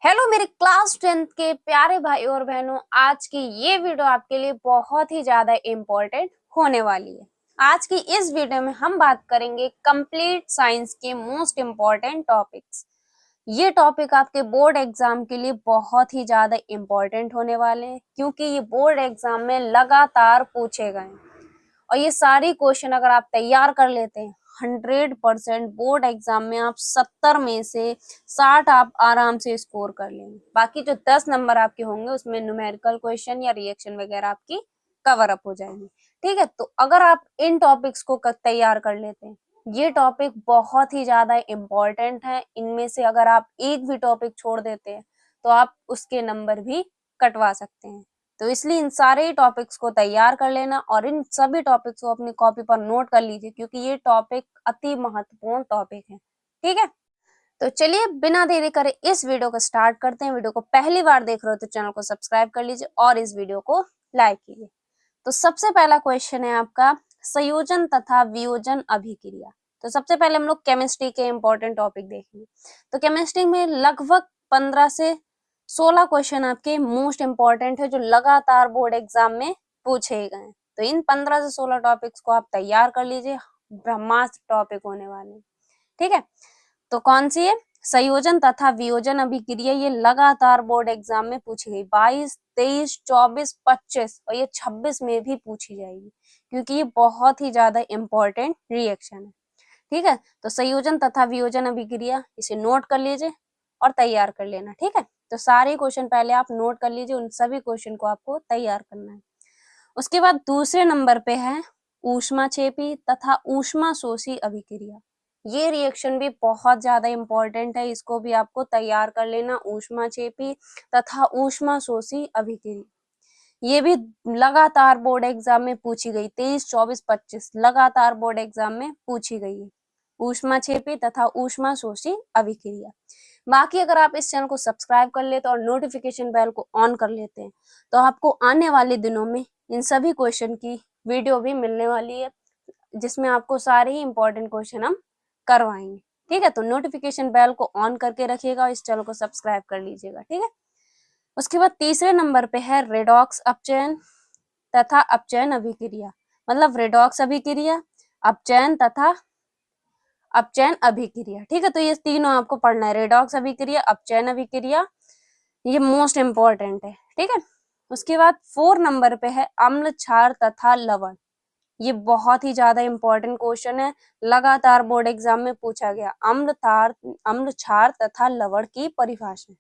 Hello मेरे class 10th के प्यारे भाई और बहनों, आज की ये वीडियो आपके लिए बहुत ही ज्यादा इम्पोर्टेंट होने वाली है। आज की इस वीडियो में हम बात करेंगे कंप्लीट साइंस के मोस्ट इम्पोर्टेंट टॉपिक्स। ये टॉपिक आपके बोर्ड एग्जाम के लिए बहुत ही ज्यादा इम्पोर्टेंट होने वाले हैं, क्योंकि ये बोर्ड एग्जाम में लगातार पूछे गए हैं और ये सारी क्वेश्चन अगर आप तैयार कर लेते हैं 100% बोर्ड एग्जाम में आप 70 में से 60 आप आराम से स्कोर कर लेंगे। बाकी जो 10 नंबर आपके होंगे उसमें न्यूमेरिकल क्वेश्चन या रिएक्शन वगैरह आपकी कवर अप हो जाएंगे। ठीक है, तो अगर आप इन टॉपिक्स को तैयार कर लेते हैं, ये टॉपिक बहुत ही ज्यादा इम्पोर्टेंट है। इनमें से अगर आप एक भी टॉपिक छोड़ देते हैं तो आप उसके नंबर भी कटवा सकते हैं। तो इसलिए इन सारे टॉपिक्स को तैयार कर लेना और इन सभी टॉपिक्स को अपनी कॉपी पर नोट कर लीजिए, क्योंकि ये टॉपिक अति महत्वपूर्ण टॉपिक है। ठीक है, तो चलिए बिना देरी करे इस वीडियो को स्टार्ट करते हैं। वीडियो को पहली बार देख रहे हो तो चैनल को सब्सक्राइब कर लीजिए और इस वीडियो को लाइक कीजिए। तो सबसे पहला क्वेश्चन है आपका संयोजन तथा वियोजन अभिक्रिया। तो सबसे पहले हम लोग केमिस्ट्री के इंपॉर्टेंट टॉपिक देखेंगे। तो केमिस्ट्री में लगभग 15 से 16 क्वेश्चन आपके मोस्ट इंपॉर्टेंट है जो लगातार बोर्ड एग्जाम में पूछे गए। तो इन 15 से 16 टॉपिक्स को आप तैयार कर लीजिए, ब्रह्मास्त्र टॉपिक होने वाले हैं। ठीक है, तो कौन सी है? संयोजन तथा वियोजन अभिक्रिया। ये लगातार बोर्ड एग्जाम में पूछी गई 22, 23, 24, 25 और ये 26 में भी पूछी जाएगी, क्योंकि ये बहुत ही ज्यादा इंपॉर्टेंट रिएक्शन है। ठीक है, तो संयोजन तथा वियोजन अभिक्रिया इसे नोट कर लीजिए और तैयार कर लेना। ठीक है, तो सारे क्वेश्चन पहले आप नोट कर लीजिए, उन सभी क्वेश्चन को आपको तैयार करना है। उसके बाद दूसरे नंबर पे है ऊष्माक्षेपी तथा ऊष्मा शोषी अभिक्रिया। ये रिएक्शन भी बहुत ज्यादा इंपॉर्टेंट है, इसको भी आपको तैयार कर लेना। ऊष्माक्षेपी तथा ऊष्मा शोषी अभिक्रिया ये भी लगातार बोर्ड एग्जाम में पूछी गई, 23, 24, 25 लगातार बोर्ड एग्जाम में पूछी गई है ऊष्माक्षेपी तथा ऊष्मा शोषी अभिक्रिया। बाकी अगर आप इस चैनल को सब्सक्राइब कर लेते और नोटिफिकेशन बेल को ऑन कर लेते हैं तो आपको आने वाले दिनों में इन सभी क्वेश्चन की वीडियो भी मिलने वाली है, जिसमें आपको सारे ही इंपॉर्टेंट क्वेश्चन हम करवाएंगे। ठीक है, तो नोटिफिकेशन बेल को ऑन करके रखिएगा और इस चैनल को सब्सक्राइब कर लीजिएगा। ठीक है, उसके बाद तीसरे नंबर पे है रेडॉक्स अपचयन तथा अपचयन अभिक्रिया। मतलब रेडॉक्स अभिक्रिया, अपचयन तथा अपचयन अभिक्रिया। ठीक है, तो ये तीनों आपको पढ़ना है, रेडॉक्स अभिक्रिया, अपचयन अभिक्रिया, ये मोस्ट इंपॉर्टेंट है। ठीक है, उसके बाद 4 नंबर पे है अम्ल क्षार तथा लवण। ये बहुत ही ज्यादा इंपॉर्टेंट क्वेश्चन है, लगातार बोर्ड एग्जाम में पूछा गया। अम्ल क्षार तथा लवण की परिभाषा।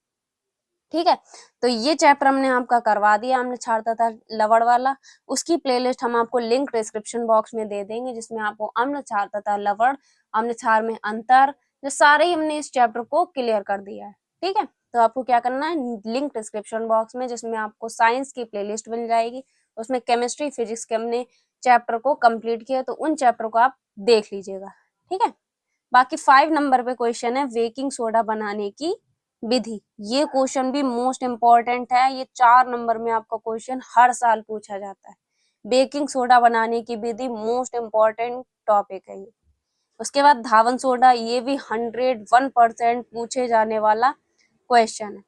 ठीक है, तो ये चैप्टर हमने आपका करवा दिया अम्ल क्षार तथा लवण वाला। उसकी प्लेलिस्ट हम आपको लिंक डिस्क्रिप्शन बॉक्स में दे देंगे, जिसमें आपको अम्ल क्षार तथा लवण, अम्ल क्षार में अंतर, जो सारे ही हमने इस चैप्टर को क्लियर कर दिया है। ठीक है, तो आपको क्या करना है, लिंक डिस्क्रिप्शन बॉक्स में जिसमें आपको साइंस की प्लेलिस्ट मिल जाएगी, उसमें केमिस्ट्री फिजिक्स के हमने चैप्टर को कंप्लीट किया, तो उन चैप्टर को आप देख लीजिएगा। ठीक है, बाकी 5 नंबर पे क्वेश्चन है बेकिंग सोडा बनाने की विधि। ये क्वेश्चन भी मोस्ट इंपॉर्टेंट है, ये 4 नंबर में आपका क्वेश्चन हर साल पूछा जाता है। बेकिंग सोडा बनाने की विधि मोस्ट इंपॉर्टेंट टॉपिक है ये। उसके बाद धावन सोडा, ये भी 101% पूछे जाने वाला क्वेश्चन है।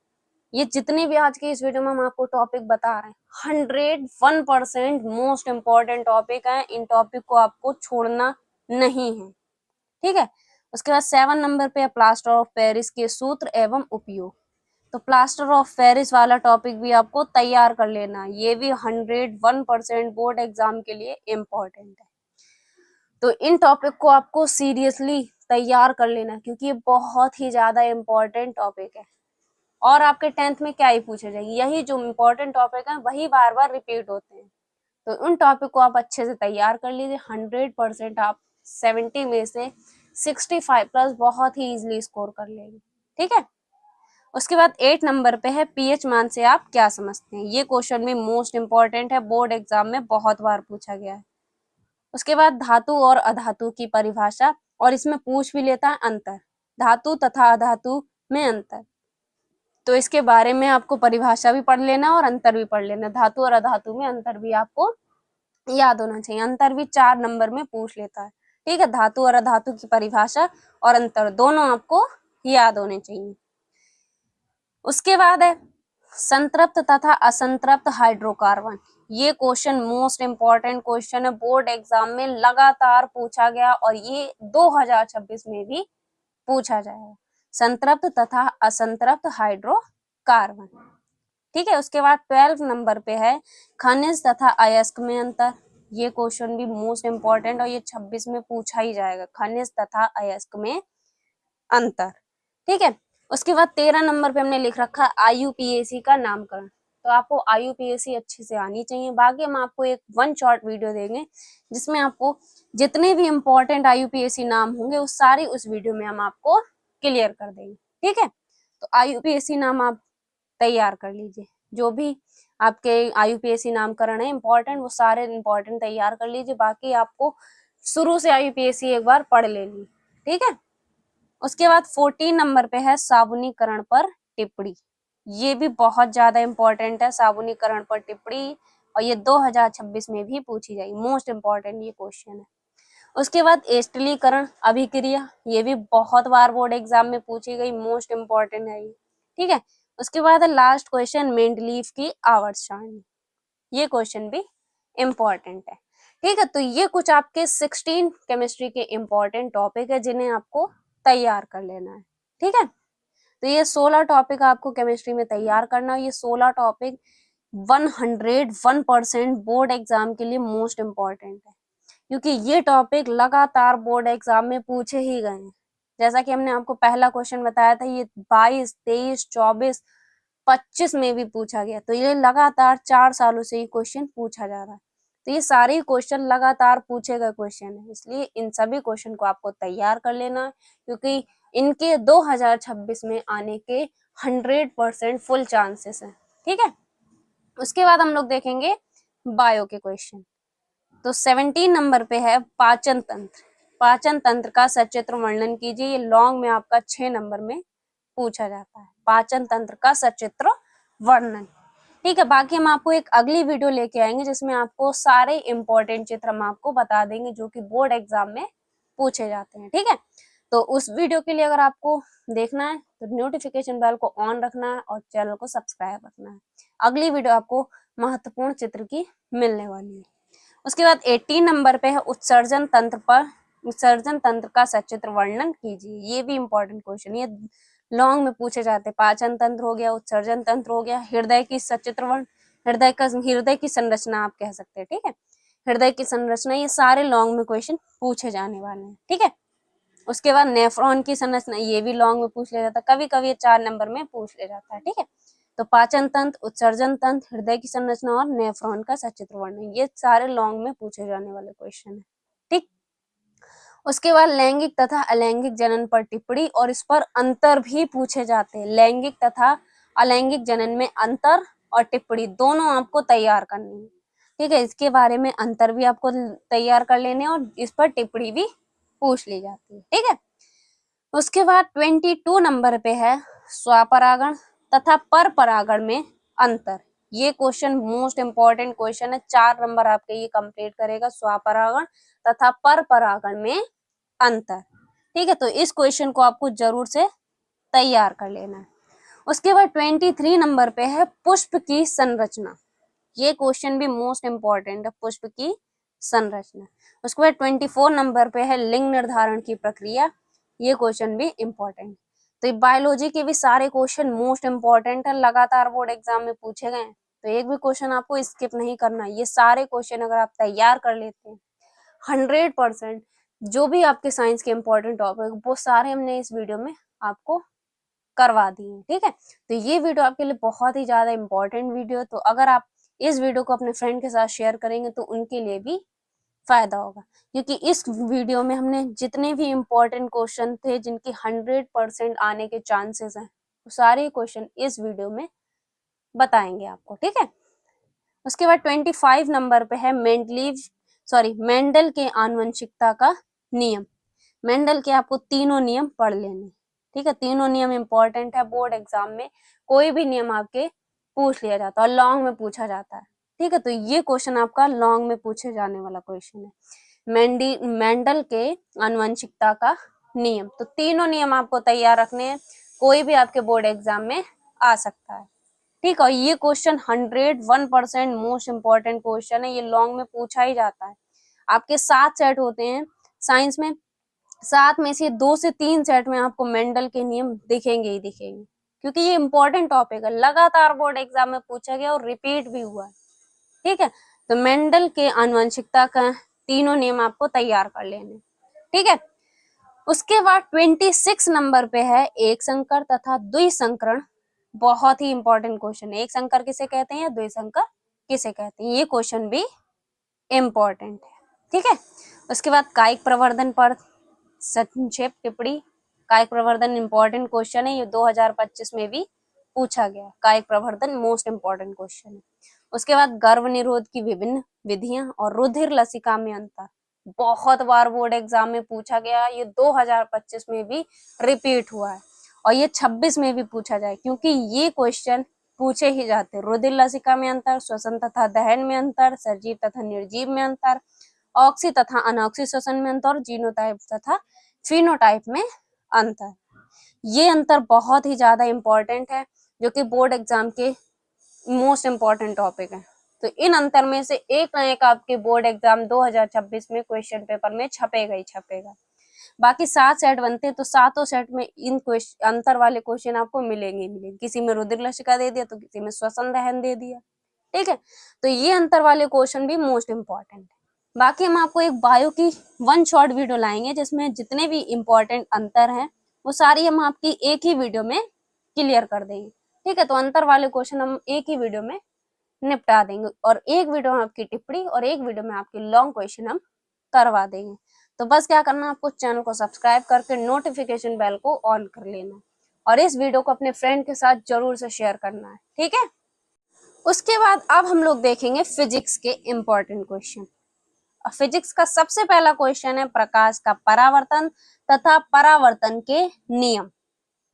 ये जितने भी आज के इस वीडियो में हम आपको टॉपिक बता रहे हैं 101% मोस्ट इंपॉर्टेंट टॉपिक है, इन टॉपिक को आपको छोड़ना नहीं है। ठीक है, उसके बाद 7 नंबर पे प्लास्टर ऑफ पेरिस के सूत्र एवं उपयोग। तो प्लास्टर ऑफ पेरिस वाला टॉपिक भी आपको तैयार कर लेना, ये भी 101% बोर्ड एग्जाम के लिए इम्पोर्टेंट है। तो इन टॉपिक को आपको सीरियसली तैयार कर लेना, क्योंकि ये बहुत ही ज्यादा इम्पोर्टेंट टॉपिक है और आपके 10th में क्या ही पूछे जाएगी, यही जो इम्पोर्टेंट टॉपिक है वही बार बार रिपीट होते हैं। तो उन टॉपिक को आप अच्छे से तैयार कर लीजिए, 100% आप 70 में से 65 प्लस बहुत ही इजीली स्कोर कर लेंगे। ठीक है, उसके बाद 8 नंबर पे है पीएच मान से आप क्या समझते हैं। ये क्वेश्चन भी मोस्ट इंपॉर्टेंट है, बोर्ड एग्जाम में बहुत बार पूछा गया है। उसके बाद धातु और अधातु की परिभाषा, और इसमें पूछ भी लेता है अंतर, धातु तथा अधातु में अंतर। तो इसके बारे में आपको परिभाषा भी पढ़ लेना और अंतर भी पढ़ लेना। धातु और अधातु में अंतर भी आपको याद होना चाहिए, अंतर भी 4 नंबर में पूछ लेता है। ठीक है, धातु और अधातु की परिभाषा और अंतर दोनों आपको याद होने चाहिए। उसके बाद है संतृप्त तथा असंतृप्त हाइड्रोकार्बन। ये क्वेश्चन मोस्ट इंपॉर्टेंट क्वेश्चन है, बोर्ड एग्जाम में लगातार पूछा गया और ये 2026 में भी पूछा जाएगा। संतृप्त तथा असंतृप्त हाइड्रोकार्बन। ठीक है। उसके बाद 12 नंबर पे है खनिज तथा अयस्क में अंतर। ये क्वेश्चन भी मोस्ट इंपॉर्टेंट और ये 26 में पूछा ही जाएगा, खनिज तथा अयस्क में अंतर। ठीक है। उसके बाद 13 नंबर पे हमने लिख रखा आईयूपीएसी का नामकरण। तो आपको आईयूपीएसी अच्छे से आनी चाहिए। बाकी हम आपको एक वन शॉट वीडियो देंगे जिसमें आपको जितने भी इंपॉर्टेंट आईयूपीएसी नाम होंगे उस सारी उस वीडियो में हम आपको क्लियर कर देंगे। ठीक है। तो आईयूपीएसी नाम आप तैयार कर लीजिए, जो भी आपके आईयूपीएसी नामकरण है इंपॉर्टेंट वो सारे इंपॉर्टेंट तैयार कर लीजिए। बाकी आपको शुरू से आईयूपीएसी एक बार पढ़ लेनी। ठीक है। उसके बाद 14 नंबर पे है साबुनीकरण पर टिप्पणी। ये भी बहुत ज्यादा इंपॉर्टेंट है, साबुनीकरण पर टिप्पणी, और ये 2026 में भी पूछी जाएगी। मोस्ट इंपॉर्टेंट ये क्वेश्चन है। उसके बाद एस्टिलीकरण अभिक्रिया, ये भी बहुत बार बोर्ड एग्जाम में पूछी गई, मोस्ट इंपॉर्टेंट है ये। ठीक है। उसके बाद लास्ट क्वेश्चन मेंडलीव की आवर्त सारणी। ये क्वेश्चन भी इम्पोर्टेंट है। ठीक है। तो ये कुछ आपके 16 केमिस्ट्री के इम्पोर्टेंट टॉपिक है जिन्हें आपको तैयार कर लेना है। ठीक है। तो ये 16 टॉपिक आपको केमिस्ट्री में तैयार करना है। ये 16 टॉपिक 101% बोर्ड एग्जाम के लिए मोस्ट इम्पोर्टेंट है, क्योंकि ये टॉपिक लगातार बोर्ड एग्जाम में पूछे ही गए हैं। जैसा कि हमने आपको पहला क्वेश्चन बताया था, ये 22, 23, 24, 25 में भी पूछा गया। तो ये लगातार 4 सालों से ये क्वेश्चन पूछा जा रहा है। तो ये सारे क्वेश्चन लगातार पूछे गए क्वेश्चन है, इसलिए इन सभी क्वेश्चन को आपको तैयार कर लेना है, क्योंकि इनके 2026 में आने के 100% फुल चांसेस है। ठीक है। उसके बाद हम लोग देखेंगे बायो के क्वेश्चन। तो 17 नंबर पे है पाचन तंत्र। पाचन तंत्र का सचित्र वर्णन कीजिए। ये लॉन्ग में आपका 6 नंबर में पूछा जाता है, पाचन तंत्र का सचित्र वर्णन। ठीक है। बाकी हम आपको एक अगली वीडियो लेके आएंगे जिसमें आपको सारे इंपॉर्टेंट चित्र हम आपको बता देंगे जो कि बोर्ड एग्जाम में पूछे जाते हैं। ठीक है। तो उस वीडियो के लिए अगर आपको देखना है तो नोटिफिकेशन बेल को ऑन रखना है और चैनल को सब्सक्राइब रखना है। अगली वीडियो आपको महत्वपूर्ण चित्र की मिलने वाली है। उसके बाद 18 नंबर पे है उत्सर्जन तंत्र पर, उत्सर्जन तंत्र का सचित्र वर्णन कीजिए। ये भी इंपॉर्टेंट क्वेश्चन, ये लॉन्ग में पूछे जाते हैं। पाचन तंत्र हो गया, उत्सर्जन तंत्र हो गया, हृदय की सचित्र वर्ण, हृदय की संरचना आप कह सकते हैं। ठीक है। हृदय की संरचना, ये सारे लॉन्ग में क्वेश्चन पूछे जाने वाले हैं। ठीक है। उसके बाद नेफ्रॉन की संरचना, ये भी लॉन्ग में पूछ लिया जाता है, कभी कभी 4 नंबर में पूछ लिया जाता है। ठीक है। तो पाचन तंत्र, उत्सर्जन तंत्र, हृदय की संरचना और नेफ्रॉन का सचित्र वर्णन, ये सारे लॉन्ग में पूछे जाने वाले क्वेश्चन है। ठीक। उसके बाद लैंगिक तथा अलैंगिक जनन पर टिप्पणी, और इस पर अंतर भी पूछे जाते हैं। लैंगिक तथा अलैंगिक जनन में अंतर और टिप्पणी दोनों आपको तैयार करनी है। ठीक है। इसके बारे में अंतर भी आपको तैयार कर लेने और इस पर टिप्पणी भी पूछ ली जाती है। ठीक है। उसके बाद 22 नंबर पे है स्वपरागण तथा पर परागण में अंतर। ये क्वेश्चन मोस्ट इंपॉर्टेंट क्वेश्चन है, 4 नंबर आपके ये कंप्लीट करेगा, स्वपरागण तथा पर परागण में अंतर। ठीक है। तो इस क्वेश्चन को आपको जरूर से तैयार कर लेना है। उसके बाद 23 नंबर पे है पुष्प की संरचना। ये क्वेश्चन भी मोस्ट इंपॉर्टेंट है, पुष्प की संरचना। उसके बाद 24 नंबर पे है लिंग निर्धारण की प्रक्रिया। ये क्वेश्चन भी इंपॉर्टेंट। तो बायोलॉजी के भी सारे क्वेश्चन मोस्ट इंपॉर्टेंट है, लगातार बोर्ड एग्जाम में पूछे गए हैं, तो एक भी क्वेश्चन आपको स्किप नहीं करना। ये सारे क्वेश्चन अगर आप तैयार कर लेते हैं 100%, जो भी आपके साइंस के इंपॉर्टेंट टॉपिक वो सारे हमने इस वीडियो में आपको करवा दिए। ठीक है। तो ये वीडियो आपके लिए बहुत ही ज्यादा इंपॉर्टेंट वीडियो, तो अगर आप इस वीडियो को अपने फ्रेंड के साथ शेयर करेंगे तो उनके लिए भी फायदा होगा, क्योंकि इस वीडियो में हमने जितने भी इंपॉर्टेंट क्वेश्चन थे जिनकी 100% आने के चांसेस हैं, वो सारे क्वेश्चन इस वीडियो में बताएंगे आपको। ठीक है। उसके बाद 25 नंबर पे है मेंडल के आनुवंशिकता का नियम। मेंडल के आपको तीनों नियम पढ़ लेने। ठीक है। तीनों नियम इंपॉर्टेंट है, बोर्ड एग्जाम में कोई भी नियम आपके पूछ लिया जाता है और लॉन्ग में पूछा जाता है। ठीक है। तो ये क्वेश्चन आपका लॉन्ग में पूछे जाने वाला क्वेश्चन है, मेंडल के आनुवंशिकता का नियम। तो तीनों नियम आपको तैयार रखने हैं, कोई भी आपके बोर्ड एग्जाम में आ सकता है। ठीक है, ये क्वेश्चन 101% मोस्ट इंपॉर्टेंट क्वेश्चन है, ये लॉन्ग में पूछा ही जाता है। आपके 7 सेट होते हैं साइंस में, 7 में से 2 से 3 सेट में आपको मेंडल के नियम दिखेंगे ही दिखेंगे, क्योंकि ये इंपॉर्टेंट टॉपिक है, लगातार बोर्ड एग्जाम में पूछा गया और रिपीट भी हुआ है। ठीक है, तो मेंडल के आनुवंशिकता का तीनों नियम आपको तैयार कर लेने। ठीक है, उसके बाद 26 नंबर पे है एक संकर तथा द्विसंकरण। बहुत ही इंपॉर्टेंट क्वेश्चन है, एक संकर किसे कहते हैं या द्विसंकर किसे कहते हैं, ये क्वेश्चन भी इम्पोर्टेंट है। ठीक है, उसके बाद कायिक प्रवर्धन पर संक्षेप टिप्पणी। कायिक प्रवर्धन इंपॉर्टेंट क्वेश्चन है, ये 2025 में भी पूछा गया। कायिक प्रवर्धन मोस्ट इंपॉर्टेंट क्वेश्चन है। उसके बाद गर्भ निरोध की विभिन्न विधियां और रुधिर लसिका में अंतर, बहुत बार बोर्ड एग्जाम में पूछा गया, ये 2025 में भी रिपीट हुआ है और ये 26 में भी पूछा जाए, क्योंकि ये क्वेश्चन पूछे ही जाते हैं। रुधिर लसिका में अंतर, श्वसन तथा दहन में अंतर, सजीव तथा निर्जीव में अंतर, ऑक्सी तथा अनऑक्सी श्वसन में अंतर, जीनोटाइप तथा फिनोटाइप में अंतर। ये अंतर बहुत ही ज्यादा इंपॉर्टेंट है, जो कि बोर्ड एग्जाम के मोस्ट इंपॉर्टेंट टॉपिक है। तो इन अंतर में से एक ना एक आपके बोर्ड एग्जाम 2026 में क्वेश्चन पेपर में छपेगा ही छपेगा। बाकी 7 सेट बनते हैं, तो सातों सेट में इन अंतर वाले क्वेश्चन आपको मिलेंगे मिलेंगे। किसी में रुधिर लसिका दे दिया तो किसी में श्वसन दहन दे दिया। ठीक है, तो ये अंतर वाले क्वेश्चन भी मोस्ट इंपॉर्टेंट है। बाकी हम आपको एक बायो की 1 शॉर्ट वीडियो लाएंगे, जिसमें जितने भी इंपॉर्टेंट अंतर हैं वो सारी हम आपकी एक ही वीडियो में क्लियर कर देंगे। ठीक है, तो अंतर वाले क्वेश्चन हम एक ही वीडियो में निपटा देंगे और एक वीडियो में आपकी टिप्पणी और एक वीडियो में आपके लॉन्ग क्वेश्चन हम करवा देंगे। तो बस क्या करना, आपको चैनल को सब्सक्राइब करके नोटिफिकेशन बेल को ऑन कर लेना और इस वीडियो को अपने फ्रेंड के साथ जरूर से शेयर करना है। ठीक है, उसके बाद अब हम लोग देखेंगे फिजिक्स के इंपॉर्टेंट क्वेश्चन। फिजिक्स का सबसे पहला क्वेश्चन है प्रकाश का परावर्तन तथा परावर्तन के नियम।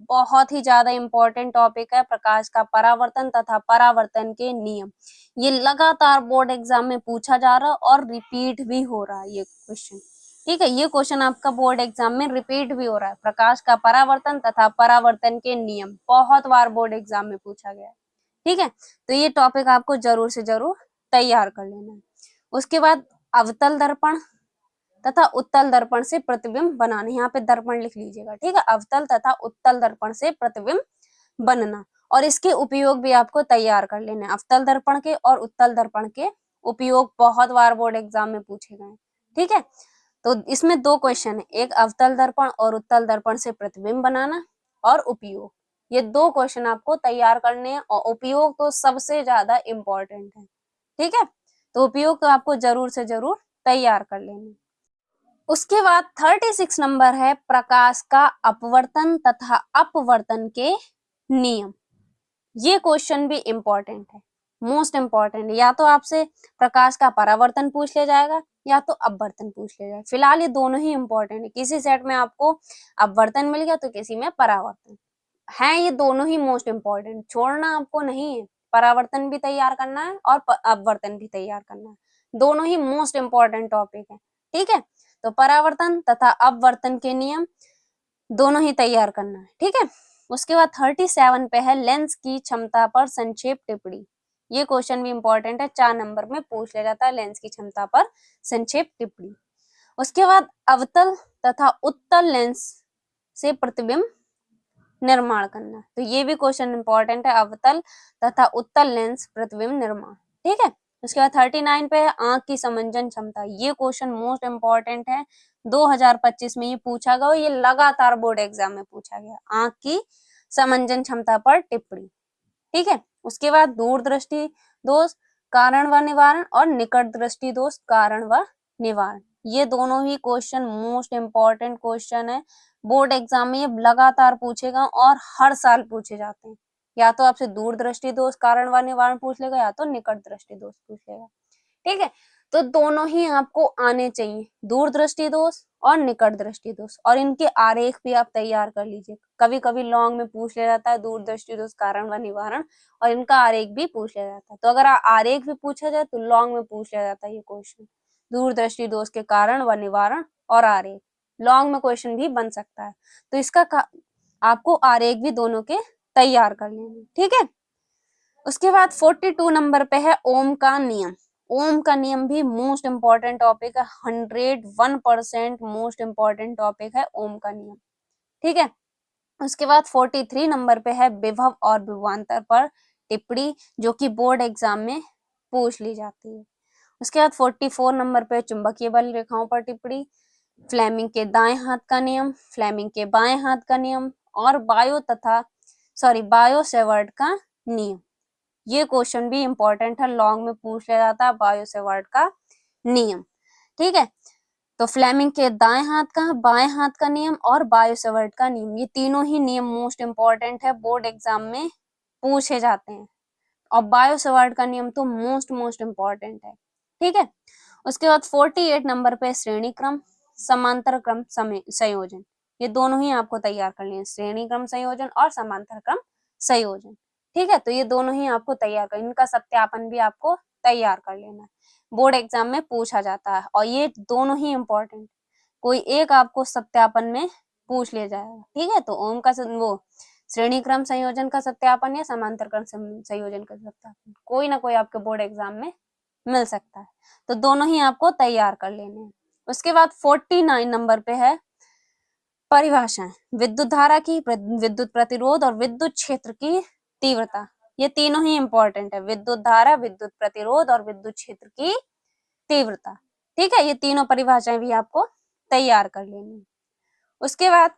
बहुत ही ज्यादा इंपॉर्टेंट टॉपिक है प्रकाश का परावर्तन तथा परावर्तन के नियम। ये लगातार बोर्ड एग्जाम में पूछा जा रहा है और रिपीट भी हो रहा है ये क्वेश्चन। ठीक है, ये क्वेश्चन आपका बोर्ड एग्जाम में रिपीट भी हो रहा है। प्रकाश का परावर्तन तथा परावर्तन के नियम बहुत बार बोर्ड एग्जाम में पूछा गया है। ठीक है, तो ये टॉपिक आपको जरूर से जरूर तैयार कर लेना है। उसके बाद अवतल दर्पण तथा उत्तल दर्पण से प्रतिबिंब बनाना, यहाँ पे दर्पण लिख लीजिएगा। ठीक है, अवतल तथा उत्तल दर्पण से प्रतिबिंब बनना, और इसके उपयोग भी आपको तैयार कर लेने। अवतल दर्पण के और उत्तल दर्पण के उपयोग बहुत बार बोर्ड एग्जाम में पूछे गए। ठीक है, तो इसमें 2 क्वेश्चन है, एक अवतल दर्पण और उत्तल दर्पण से प्रतिबिंब बनाना और उपयोग। ये 2 क्वेश्चन आपको तैयार करने हैं और उपयोग तो सबसे ज्यादा इम्पोर्टेंट है। ठीक है, तो उपयोग तो आपको जरूर से जरूर तैयार कर लेना। उसके बाद 36 नंबर है प्रकाश का अपवर्तन तथा अपवर्तन के नियम। ये क्वेश्चन भी इंपॉर्टेंट है, मोस्ट इंपॉर्टेंट। या तो आपसे प्रकाश का परावर्तन पूछ लिया जाएगा या तो अपवर्तन पूछ लिया जाएगा। फिलहाल ये दोनों ही इंपॉर्टेंट है, किसी सेट में आपको अपवर्तन मिल गया तो किसी में परावर्तन है। ये दोनों ही मोस्ट इंपॉर्टेंट, छोड़ना आपको नहीं है। परावर्तन भी तैयार करना है और अपवर्तन भी तैयार करना है, दोनों ही मोस्ट इंपॉर्टेंट टॉपिक है। ठीक है, तो परावर्तन तथा अपवर्तन के नियम दोनों ही तैयार करना है। ठीक है, उसके बाद 37 पे है लेंस की क्षमता पर संक्षेप टिप्पणी। ये क्वेश्चन भी इंपॉर्टेंट है, 4 नंबर में पूछ लिया जाता है लेंस की क्षमता पर संक्षेप टिप्पणी। उसके बाद अवतल तथा उत्तल लेंस से प्रतिबिंब निर्माण करना, तो ये भी क्वेश्चन इंपॉर्टेंट है, अवतल तथा उत्तल लेंस प्रतिबिंब निर्माण। ठीक है, उसके बाद 39 पे है आंख की समंजन क्षमता। ये क्वेश्चन मोस्ट इंपॉर्टेंट है, 2025 में ये पूछा गया, ये लगातार बोर्ड एग्जाम में पूछा गया, आंख की समंजन क्षमता पर टिप्पणी। ठीक है, उसके बाद दूरदृष्टि दोष कारण व निवारण और निकट दृष्टि दोष कारण व निवारण। ये दोनों ही क्वेश्चन मोस्ट इंपॉर्टेंट क्वेश्चन है, बोर्ड एग्जाम में ये लगातार पूछेगा और हर साल पूछे जाते हैं। या तो आपसे दूरदृष्टि दोष कारण व निवारण पूछ लेगा या तो निकट दृष्टि दोष पूछ लेगा। ठीक है, तो दोनों ही आपको आने चाहिए, दूरदृष्टि दोष और निकट दृष्टि दोष, और इनके आरेख भी आप तैयार कर लीजिए। कभी कभी लॉन्ग में पूछ लिया जाता है दूरदृष्टि दोष कारण व निवारण और इनका आरेख भी पूछ लिया जाता है। तो अगर आरेख भी पूछा जाए तो लॉन्ग में पूछ लिया जाता है ये क्वेश्चन, दूरदृष्टि दोष के कारण व निवारण और आरेख। लॉन्ग में क्वेश्चन भी बन सकता है, तो इसका आपको आरेख भी दोनों के तैयार कर लेना, ठीक है। उसके बाद 42 नंबर पे है ओम का नियम। ओम का नियम भी मोस्ट इंपॉर्टेंट टॉपिक है, 101% मोस्ट इंपॉर्टेंट टॉपिक है ओम का नियम, ठीक है। उसके बाद 43 नंबर पे है विभव और विभवांतर पर टिप्पणी, जो कि बोर्ड एग्जाम में पूछ ली जाती है। उसके बाद 44 नंबर पे चुंबकीय बल रेखाओं पर टिप्पणी, फ्लेमिंग के दाएं हाथ का नियम, फ्लेमिंग के बाएं हाथ का नियम और बायो सेवर्ट का नियम। ये क्वेश्चन भी इंपॉर्टेंट है, लॉन्ग में पूछ लिया जाता है बायो सेवर्ट का नियम, ठीक है। तो फ्लेमिंग के दाएं हाथ का, बाएं हाथ का नियम और बायो सेवर्ट का नियम, ये तीनों ही नियम मोस्ट इंपॉर्टेंट है, बोर्ड एग्जाम में पूछे जाते हैं। और बायो सेवर्ट का नियम तो मोस्ट इंपॉर्टेंट है, ठीक है। उसके बाद 48 नंबर पे श्रेणी क्रम, समांतर क्रम संयोजन, ये दोनों ही आपको तैयार करनी है, श्रेणी क्रम संयोजन और समांतर क्रम संयोजन, ठीक है। तो ये दोनों ही आपको तैयार कर, इनका सत्यापन भी आपको तैयार कर लेना है, बोर्ड एग्जाम में पूछा जाता है और ये दोनों ही इंपॉर्टेंट, कोई एक आपको सत्यापन में पूछ लिया जाएगा, ठीक है। तो ओम का वो श्रेणी क्रम संयोजन का सत्यापन या समांतर क्रम संयोजन का सत्यापन, कोई ना कोई आपके बोर्ड एग्जाम में मिल सकता है, तो दोनों ही आपको तैयार कर लेने हैं। उसके बाद 49 नंबर पे है परिभाषाएं, विद्युत धारा की, विद्युत प्रतिरोध और विद्युत क्षेत्र की तीव्रता, ये तीनों ही इंपॉर्टेंट है, विद्युत धारा, विद्युत प्रतिरोध और विद्युत क्षेत्र की तीव्रता, ठीक है। ये तीनों परिभाषाएं भी आपको तैयार कर लेनी है। उसके बाद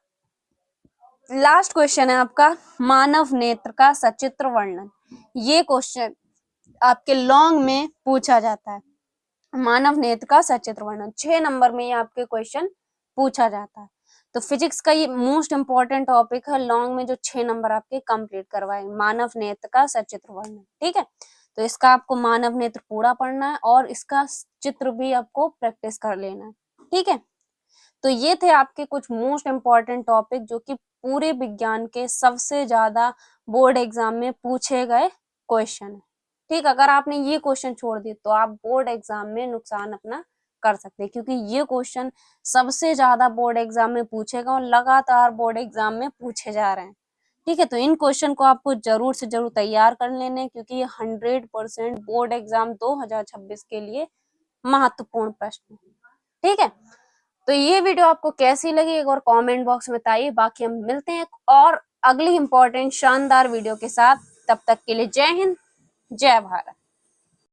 लास्ट क्वेश्चन है आपका मानव नेत्र का सचित्र वर्णन। ये क्वेश्चन आपके लॉन्ग में पूछा जाता है, मानव नेत्र का सचित्र वर्णन 6 नंबर में ये आपके क्वेश्चन पूछा जाता है। तो फिजिक्स का ये मोस्ट इंपॉर्टेंट टॉपिक है, लॉन्ग में जो 6 नंबर आपके कंप्लीट करवाए, मानव नेत्र का सचित्र वर्णन, ठीक है। तो इसका आपको मानव नेत्र पूरा पढ़ना है और इसका चित्र भी आपको प्रैक्टिस कर लेना है, ठीक है। तो ये थे आपके कुछ मोस्ट इंपॉर्टेंट टॉपिक जो कि पूरे विज्ञान के सबसे ज्यादा बोर्ड एग्जाम में पूछे गए क्वेश्चन है, ठीक। अगर आपने ये क्वेश्चन छोड़ दिए तो आप बोर्ड एग्जाम में नुकसान अपना कर सकते हैं, क्योंकि ये क्वेश्चन सबसे ज्यादा बोर्ड एग्जाम में पूछेगा और लगातार बोर्ड एग्जाम में पूछे जा रहे हैं, ठीक है। तो इन क्वेश्चन को आपको जरूर से जरूर तैयार कर लेने, क्योंकि ये 100% बोर्ड एग्जाम 2026 के लिए महत्वपूर्ण प्रश्न है, ठीक है। तो ये वीडियो आपको कैसी लगी एक और कमेंट बॉक्स में बताइए। बाकी हम मिलते हैं और अगली इंपॉर्टेंट शानदार वीडियो के साथ, तब तक के लिए जय हिंद, जय भारत।